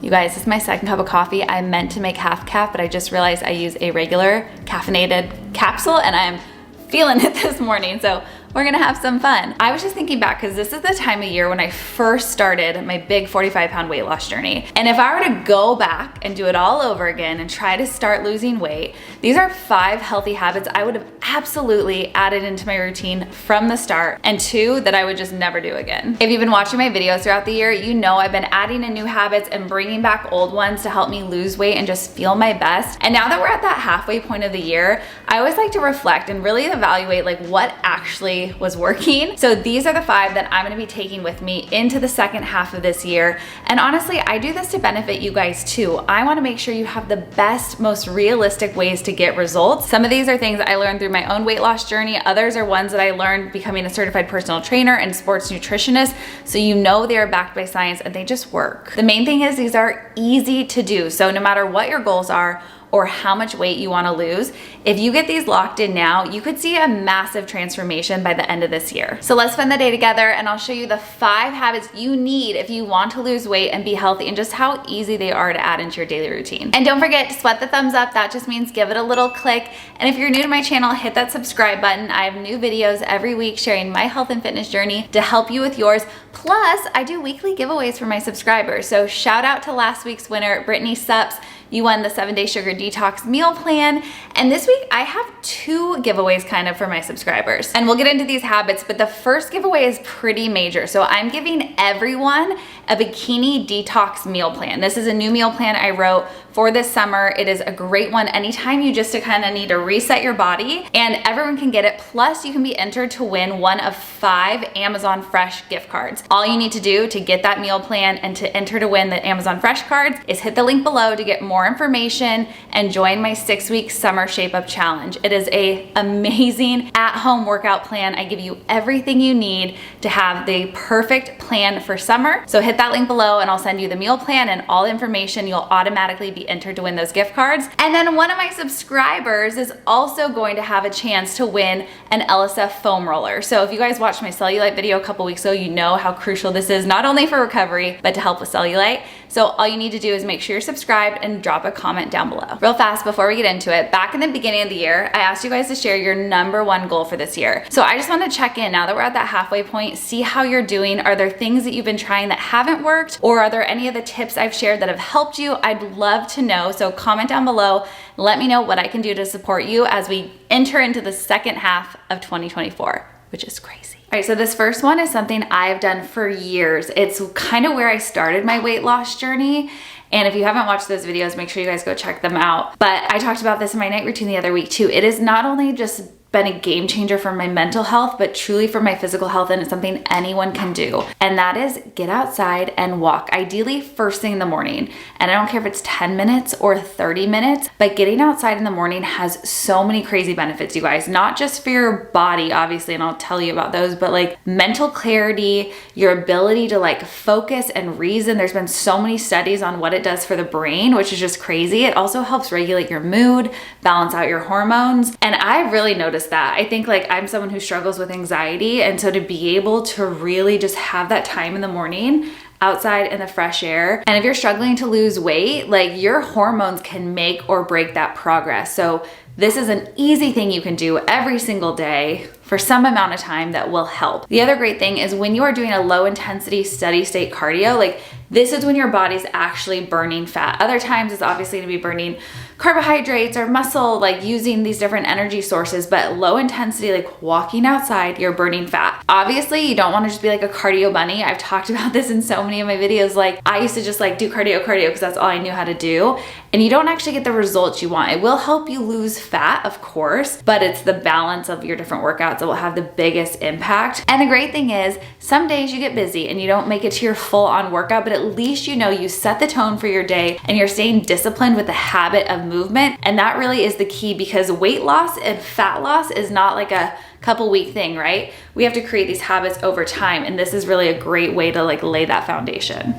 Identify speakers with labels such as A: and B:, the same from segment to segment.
A: You guys, this is my second cup of coffee. I meant to make half cap, but I just realized I use a regular caffeinated capsule and I'm feeling it this morning. So we're gonna have some fun. I was just thinking back because this is the time of year when I first started my big 45-pound weight loss journey. And if I were to go back and do it all over again and try to start losing weight, these are 5 healthy habits I would have absolutely added into my routine from the start, and 2 that I would just never do again. If you've been watching my videos throughout the year, you know I've been adding in new habits and bringing back old ones to help me lose weight and just feel my best. And now that we're at that halfway point of the year, I always like to reflect and really evaluate like what actually was working. So these are the 5 that I'm gonna be taking with me into the second half of this year. And honestly, I do this to benefit you guys too. I wanna make sure you have the best, most realistic ways to get results. Some of these are things I learned through my own weight loss journey. Others are ones that I learned becoming a certified personal trainer and sports nutritionist. So you know they are backed by science and they just work. The main thing is these are easy to do. So no matter what your goals are, or how much weight you wanna lose, if you get these locked in now, you could see a massive transformation by the end of this year. So let's spend the day together and I'll show you the 5 habits you need if you want to lose weight and be healthy, and just how easy they are to add into your daily routine. And don't forget to sweat the thumbs up. That just means give it a little click. And if you're new to my channel, hit that subscribe button. I have new videos every week sharing my health and fitness journey to help you with yours. Plus, I do weekly giveaways for my subscribers. So shout out to last week's winner, Brittany Supps. You won the 7-day sugar detox meal plan. And this week I have 2 giveaways kind of for my subscribers. And we'll get into these habits, but the first giveaway is pretty major. So I'm giving everyone a bikini detox meal plan. This is a new meal plan I wrote for this summer. It is a great one anytime you just kind of need to reset your body, and everyone can get it. Plus you can be entered to win one of 5 Amazon Fresh gift cards. All you need to do to get that meal plan and to enter to win the Amazon Fresh cards is hit the link below to get more information and join my 6-week summer shape up challenge. It is a amazing at-home workout plan. I give you everything you need to have the perfect plan for summer. So hit that link below and I'll send you the meal plan and all the information. You'll automatically be entered to win those gift cards. And then one of my subscribers is also going to have a chance to win an LSF foam roller. So if you guys watched my cellulite video a couple weeks ago, you know how crucial this is, not only for recovery, but to help with cellulite. So all you need to do is make sure you're subscribed and drop a comment down below. Real fast before we get into it, back in the beginning of the year, I asked you guys to share your #1 goal for this year. So I just want to check in now that we're at that halfway point, see how you're doing. Are there things that you've been trying that haven't worked? Or are there any of the tips I've shared that have helped you? I'd love to know. So comment down below. Let me know what I can do to support you as we enter into the second half of 2024, which is crazy. All right, so this first one is something I've done for years. It's kind of where I started my weight loss journey. And if you haven't watched those videos, make sure you guys go check them out. But I talked about this in my night routine the other week too. It is not only just been a game changer for my mental health, but truly for my physical health, and it's something anyone can do. And that is get outside and walk, ideally first thing in the morning. And I don't care if it's 10 minutes or 30 minutes, but getting outside in the morning has so many crazy benefits, you guys, not just for your body, obviously, and I'll tell you about those, but like mental clarity, your ability to like focus and reason. There's been so many studies on what it does for the brain, which is just crazy. It also helps regulate your mood, balance out your hormones. And I've really noticed that. I think like I'm someone who struggles with anxiety, and so to be able to really just have that time in the morning outside in the fresh air. And if you're struggling to lose weight, like your hormones can make or break that progress. So this is an easy thing you can do every single day for some amount of time that will help. The other great thing is when you are doing a low intensity steady state cardio, like this is when your body's actually burning fat. Other times it's obviously gonna be burning carbohydrates or muscle, like using these different energy sources, but low intensity, like walking outside, you're burning fat. Obviously, you don't wanna just be like a cardio bunny. I've talked about this in so many of my videos. Like I used to just like do cardio because that's all I knew how to do. And you don't actually get the results you want. It will help you lose fat, of course, but it's the balance of your different workouts that will have the biggest impact. And the great thing is some days you get busy and you don't make it to your full on workout, but at least you know you set the tone for your day and you're staying disciplined with the habit of movement. And that really is the key, because weight loss and fat loss is not like a couple week thing, right? We have to create these habits over time. And this is really a great way to like lay that foundation.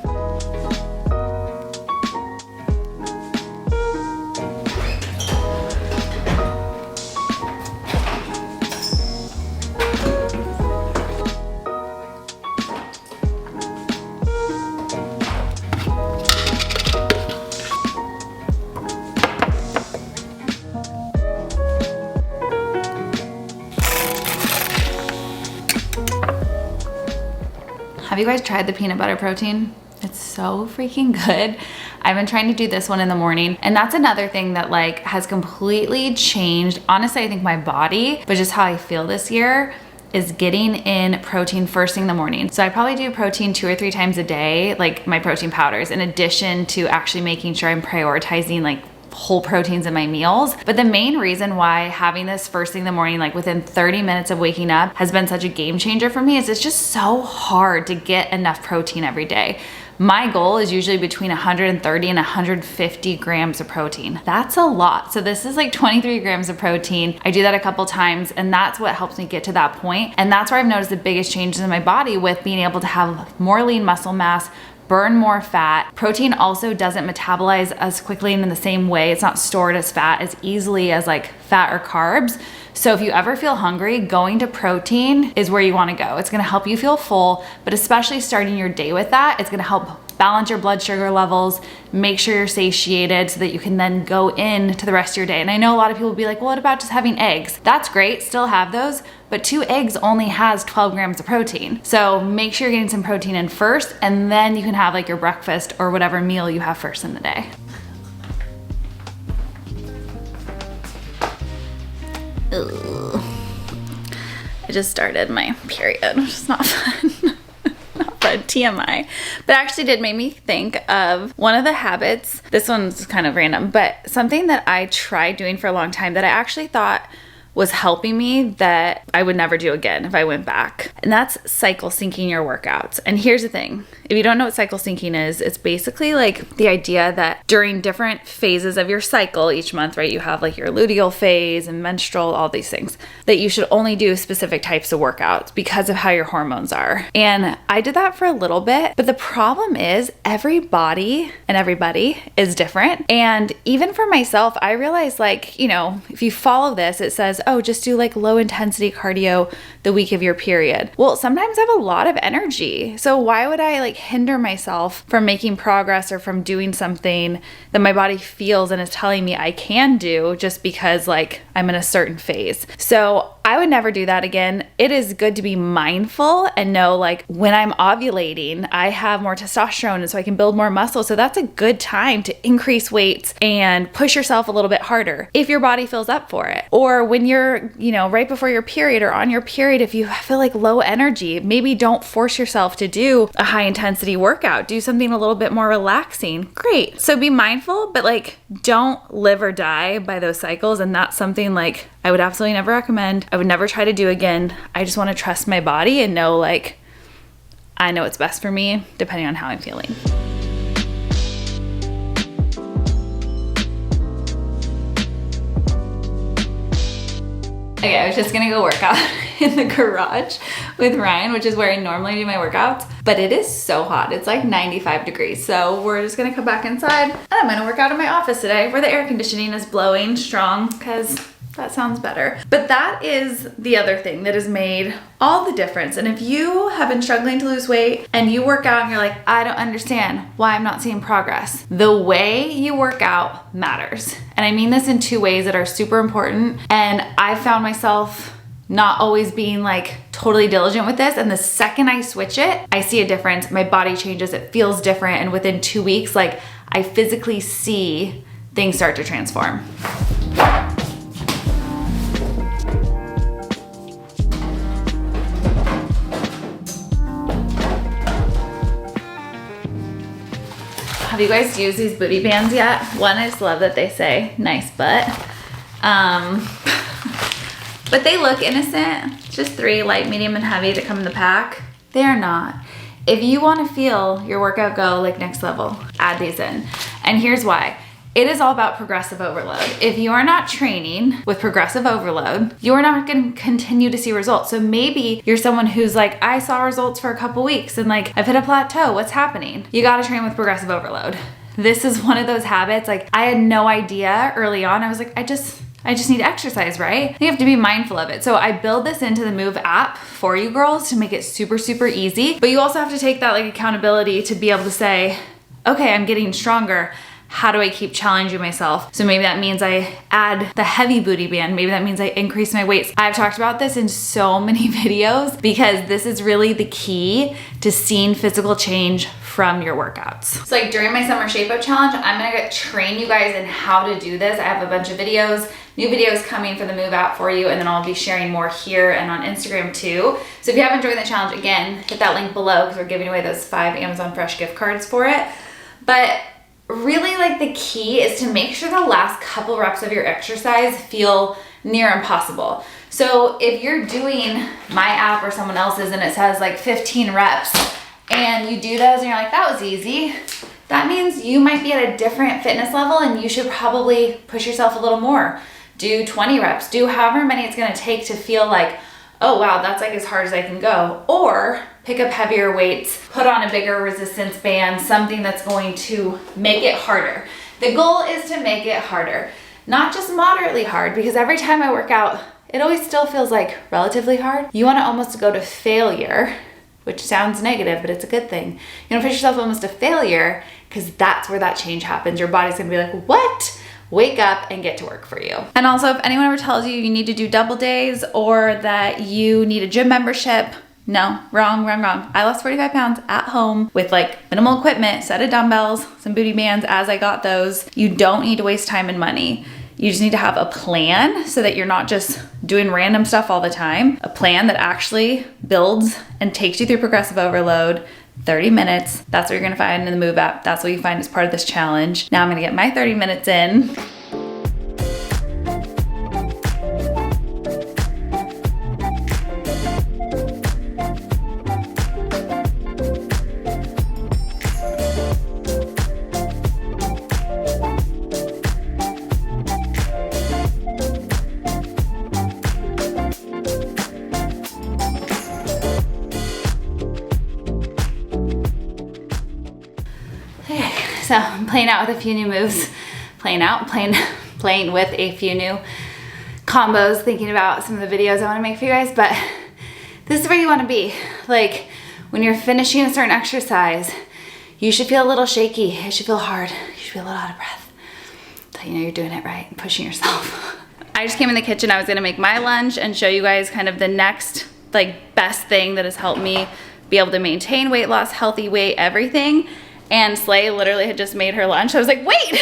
A: you guys tried the peanut butter protein? It's so freaking good. I've been trying to do this one in the morning, and that's another thing that like has completely changed. Honestly, I think my body, but just how I feel this year is getting in protein first thing in the morning. So I probably do protein 2 or 3 times a day, like my protein powders, in addition to actually making sure I'm prioritizing like whole proteins in my meals. But the main reason why having this first thing in the morning, like within 30 minutes of waking up, has been such a game changer for me is it's just so hard to get enough protein every day. My goal is usually between 130 and 150 grams of protein. That's a lot. So this is like 23 grams of protein. I do that a couple times, and that's what helps me get to that point. And that's where I've noticed the biggest changes in my body with being able to have more lean muscle mass, burn more fat. Protein also doesn't metabolize as quickly and in the same way. It's not stored as fat as easily as like fat or carbs. So if you ever feel hungry, going to protein is where you want to go. It's going to help you feel full, but especially starting your day with that, it's going to help balance your blood sugar levels, make sure you're satiated so that you can then go into the rest of your day. And I know a lot of people will be like, well, what about just having eggs? That's great, still have those, but 2 eggs only has 12 grams of protein. So make sure you're getting some protein in first, and then you can have like your breakfast or whatever meal you have first in the day. Ugh. I just started my period, which is not fun. Not fun, TMI. But actually did make me think of one of the habits. This one's kind of random, but something that I tried doing for a long time that I actually thought was helping me that I would never do again if I went back. And that's cycle syncing your workouts. And here's the thing. If you don't know what cycle syncing is, it's basically like the idea that during different phases of your cycle each month, right, you have like your luteal phase and menstrual, all these things, that you should only do specific types of workouts because of how your hormones are. And I did that for a little bit, but the problem is every body and everybody is different. And even for myself, I realized like, you know, if you follow this, it says, oh, just do like low intensity cardio the week of your period. Well, sometimes I have a lot of energy. So why would I like hinder myself from making progress or from doing something that my body feels and is telling me I can do just because like I'm in a certain phase? So I would never do that again. It is good to be mindful and know like when I'm ovulating, I have more testosterone and so I can build more muscle. So that's a good time to increase weights and push yourself a little bit harder if your body feels up for it. Or when you're, you know, right before your period or on your period, if you feel like low energy, maybe don't force yourself to do a high intensity workout. Do something a little bit more relaxing. Great. So be mindful, but like don't live or die by those cycles. And that's something like I would absolutely never recommend. I would never try to do again. I just want to trust my body and know like I know what's best for me depending on how I'm feeling. Okay, I was just gonna go work out in the garage with Ryan, which is where I normally do my workouts, but it is so hot. It's like 95 degrees. So we're just gonna come back inside and I'm gonna work out in my office today where the air conditioning is blowing strong because that sounds better. But that is the other thing that has made all the difference. And if you have been struggling to lose weight and you work out and you're like, I don't understand why I'm not seeing progress, the way you work out matters. And I mean this in 2 ways that are super important. And I found myself not always being like totally diligent with this. And the second I switch it, I see a difference. My body changes, it feels different. And within 2 weeks, like I physically see things start to transform. Have you guys used these booty bands yet? One, I just love that they say nice butt. But they look innocent. Just 3, light, medium, and heavy to come in the pack. They are not. If you want to feel your workout go like next level, add these in. And here's why. It is all about progressive overload. If you are not training with progressive overload, you are not going to continue to see results. So maybe you're someone who's like, I saw results for a couple weeks and like I've hit a plateau. What's happening? You got to train with progressive overload. This is one of those habits. Like I had no idea early on. I was like, I just need to exercise, right? You have to be mindful of it. So I build this into the Move app for you girls to make it super, super easy. But you also have to take that like accountability to be able to say, okay, I'm getting stronger. how do I keep challenging myself? So maybe that means I add the heavy booty band. Maybe that means I increase my weights. I've talked about this in so many videos because this is really the key to seeing physical change from your workouts. So like during my summer shape up challenge, I'm gonna train you guys in how to do this. I have a bunch of videos, new videos coming for the Move App for you, and then I'll be sharing more here and on Instagram too. So if you haven't joined the challenge, again, hit that link below because we're giving away those 5 Amazon Fresh gift cards for it. But really like the key is to make sure the last couple reps of your exercise feel near impossible. So if you're doing my app or someone else's and it says like 15 reps and you do those and you're like, that was easy, that means you might be at a different fitness level and you should probably push yourself a little more. Do 20 reps, do however many it's gonna take to feel like, oh wow, that's like as hard as I can go. Or pick up heavier weights, put on a bigger resistance band, something that's going to make it harder. The goal is to make it harder, not just moderately hard, because every time I work out, it always still feels like relatively hard. You wanna almost go to failure, which sounds negative, but it's a good thing. You wanna push yourself almost to failure because that's where that change happens. Your body's gonna be like, what? Wake up and get to work for you. And also, if anyone ever tells you you need to do double days or that you need a gym membership, no, wrong. I lost 45 pounds at home with like minimal equipment, set of dumbbells, some booty bands as I got those. You don't need to waste time and money. You just need to have a plan so that you're not just doing random stuff all the time. A plan that actually builds and takes you through progressive overload, 30 minutes. That's what you're gonna find in the Move App. That's what you find as part of this challenge. Now I'm gonna get my 30 minutes in. So I'm playing out with a few new moves, playing with a few new combos, thinking about some of the videos I wanna make for you guys, but this is where you wanna be. Like when you're finishing a certain exercise, you should feel a little shaky, it should feel hard, you should feel a little out of breath. So you know you're doing it right and pushing yourself. I just came in the kitchen, I was gonna make my lunch and show you guys kind of the next like best thing that has helped me be able to maintain weight loss, healthy weight, everything. And Slay literally had just made her lunch. I was like, wait,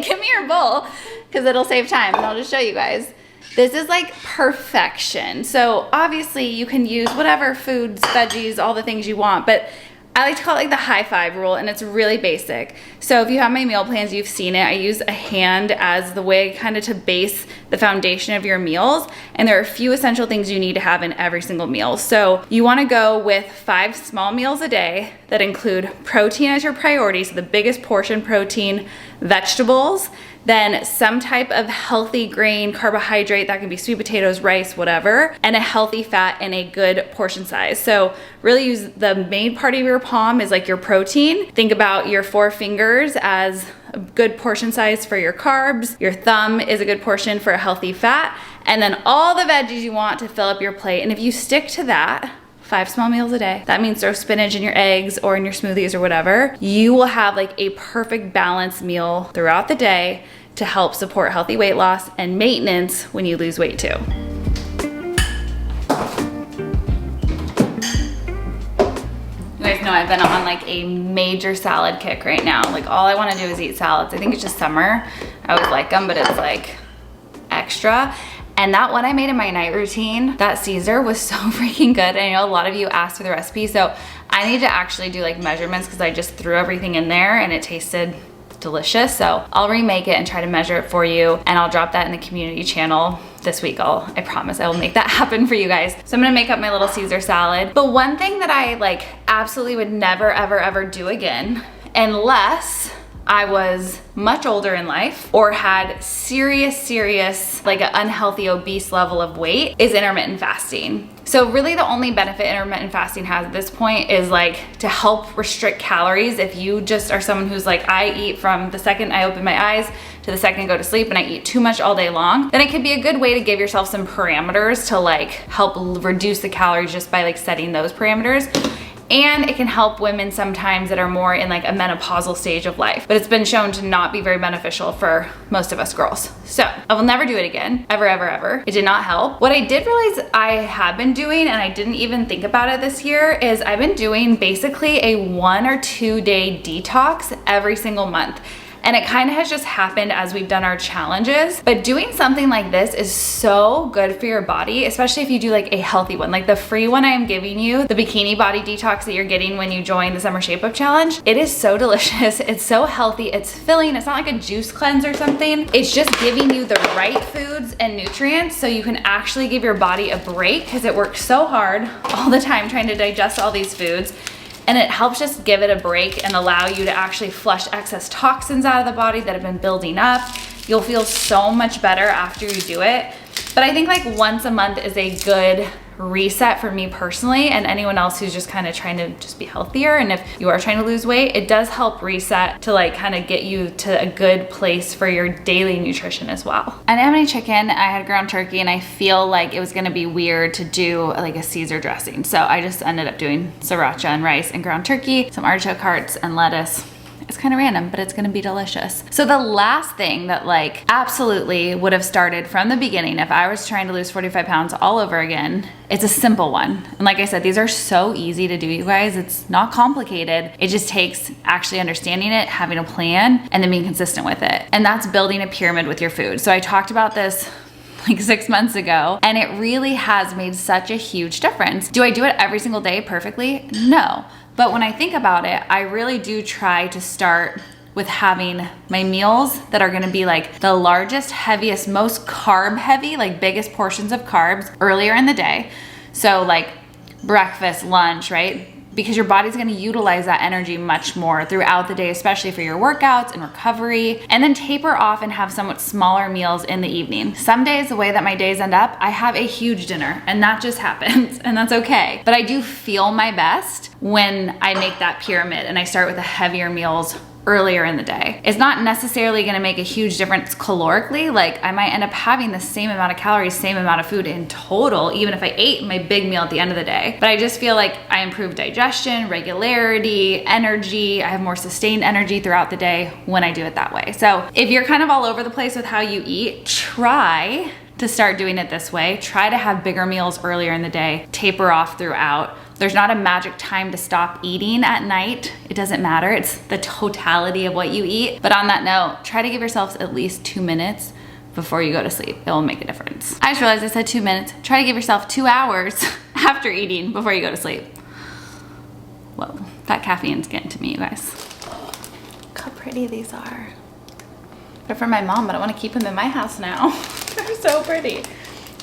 A: give me your bowl, because it'll save time, and I'll just show you guys. This is like perfection. So obviously you can use whatever foods, veggies, all the things you want, but I like to call it like the high five rule, and it's really basic. So if you have my meal plans, you've seen it. I use a hand as the way kind of to base the foundation of your meals, and there are a few essential things you need to have in every single meal. So you wanna go with 5 small meals a day that include protein as your priority, so the biggest portion protein, vegetables, then some type of healthy grain, carbohydrate, that can be sweet potatoes, rice, whatever, and a healthy fat in a good portion size. So really use the main part of your palm is like your protein. Think about your 4 fingers as a good portion size for your carbs. Your thumb is a good portion for a healthy fat. And then all the veggies you want to fill up your plate. And if you stick to that, 5 small meals a day. That means throw spinach in your eggs or in your smoothies or whatever. You will have like a perfect balanced meal throughout the day to help support healthy weight loss and maintenance when you lose weight too. You guys know I've been on like a major salad kick right now. Like all I wanna do is eat salads. I think it's just summer. I always like them, but it's like extra. And that one I made in my night routine, that Caesar was so freaking good. And I know a lot of you asked for the recipe, so I need to actually do like measurements because I just threw everything in there and it tasted delicious. So I'll remake it and try to measure it for you, and I'll drop that in the community channel this week. I promise I will make that happen for you guys. So I'm gonna make up my little Caesar salad. But one thing that I like absolutely would never, ever, ever do again, unless I was much older in life or had serious, like an unhealthy, obese level of weight, is intermittent fasting. So really the only benefit intermittent fasting has at this point is like to help restrict calories. If you just are someone who's like, I eat from the second I open my eyes to the second I go to sleep and I eat too much all day long, then it could be a good way to give yourself some parameters to like help reduce the calories just by like setting those parameters. And it can help women sometimes that are more in like a menopausal stage of life, but it's been shown to not be very beneficial for most of us girls. So I will never do it again, ever, ever, ever. It did not help. What I did realize I have been doing, and I didn't even think about it this year, is I've been doing basically a 1 or 2 day detox every single month. And it kind of has just happened as we've done our challenges. But doing something like this is so good for your body, especially if you do like a healthy one. Like the free one I am giving you, the bikini body detox that you're getting when you join the Summer Shape Up Challenge. It is so delicious. It's so healthy. It's filling. It's not like a juice cleanse or something. It's just giving you the right foods and nutrients so you can actually give your body a break, because it works so hard all the time trying to digest all these foods. And it helps just give it a break and allow you to actually flush excess toxins out of the body that have been building up. You'll feel so much better after you do it. But I think like once a month is a good reset for me personally, and anyone else who's just kind of trying to just be healthier. And if you are trying to lose weight, it does help reset to like kind of get you to a good place for your daily nutrition as well. I didn't have any chicken. I had ground turkey, and I feel like it was gonna be weird to do like a Caesar dressing. So I just ended up doing sriracha and rice and ground turkey, some artichoke hearts and lettuce. It's kind of random, but it's gonna be delicious. So the last thing that like absolutely would have started from the beginning if I was trying to lose 45 pounds all over again, it's a simple one. And like I said, these are so easy to do, you guys. It's not complicated. It just takes actually understanding it, having a plan, and then being consistent with it. And that's building a pyramid with your food. So I talked about this like 6 months ago, and it really has made such a huge difference. Do I do it every single day perfectly? No. But when I think about it, I really do try to start with having my meals that are gonna be like the largest, heaviest, most carb heavy, like biggest portions of carbs earlier in the day. So like breakfast, lunch, right? Because your body's gonna utilize that energy much more throughout the day, especially for your workouts and recovery. And then taper off and have somewhat smaller meals in the evening. Some days, the way that my days end up, I have a huge dinner, and that just happens, and that's okay. But I do feel my best when I make that pyramid and I start with the heavier meals earlier in the day. It's not necessarily gonna make a huge difference calorically. Like I might end up having the same amount of calories, same amount of food in total, even if I ate my big meal at the end of the day. But I just feel like I improve digestion, regularity, energy. I have more sustained energy throughout the day when I do it that way. So if you're kind of all over the place with how you eat, try to start doing it this way. Try to have bigger meals earlier in the day, taper off throughout. There's not a magic time to stop eating at night. It doesn't matter. It's the totality of what you eat. But on that note, try to give yourselves at least 2 minutes before you go to sleep. It will make a difference. I just realized I said 2 minutes. Try to give yourself 2 hours after eating before you go to sleep. Whoa, that caffeine's getting to me, you guys. Look how pretty these are. They're for my mom, but I want to keep them in my house now. They're so pretty.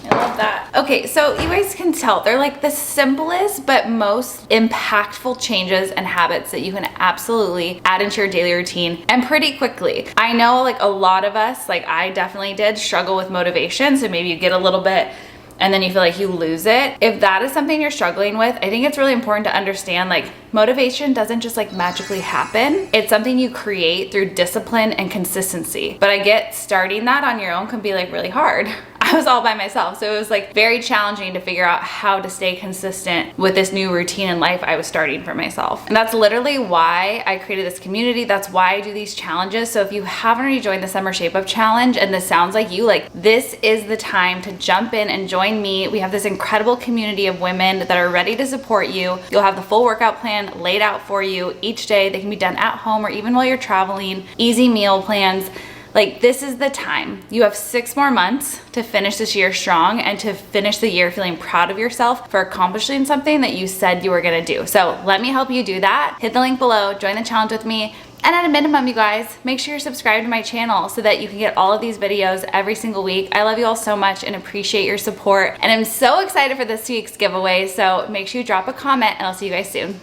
A: I love that. Okay, so you guys can tell they're like the simplest but most impactful changes and habits that you can absolutely add into your daily routine, and pretty quickly. I know like a lot of us, like I definitely did, struggle with motivation. So maybe you get a little bit and then you feel like you lose it. If that is something you're struggling with, I think it's really important to understand like motivation doesn't just like magically happen. It's something you create through discipline and consistency. But I get starting that on your own can be like really hard. I was all by myself, so it was like very challenging to figure out how to stay consistent with this new routine in life I was starting for myself. And that's literally why I created this community. That's why I do these challenges. So if you haven't already joined the Summer Shape Up Challenge and this sounds like you, like this is the time to jump in and join me. We have this incredible community of women that are ready to support you. You'll have the full workout plan laid out for you each day. They can be done at home or even while you're traveling. Easy meal plans. Like this is the time. You have 6 more months to finish this year strong and to finish the year feeling proud of yourself for accomplishing something that you said you were gonna do. So let me help you do that. Hit the link below, join the challenge with me. And at a minimum, you guys, make sure you're subscribed to my channel so that you can get all of these videos every single week. I love you all so much and appreciate your support. And I'm so excited for this week's giveaway. So make sure you drop a comment and I'll see you guys soon.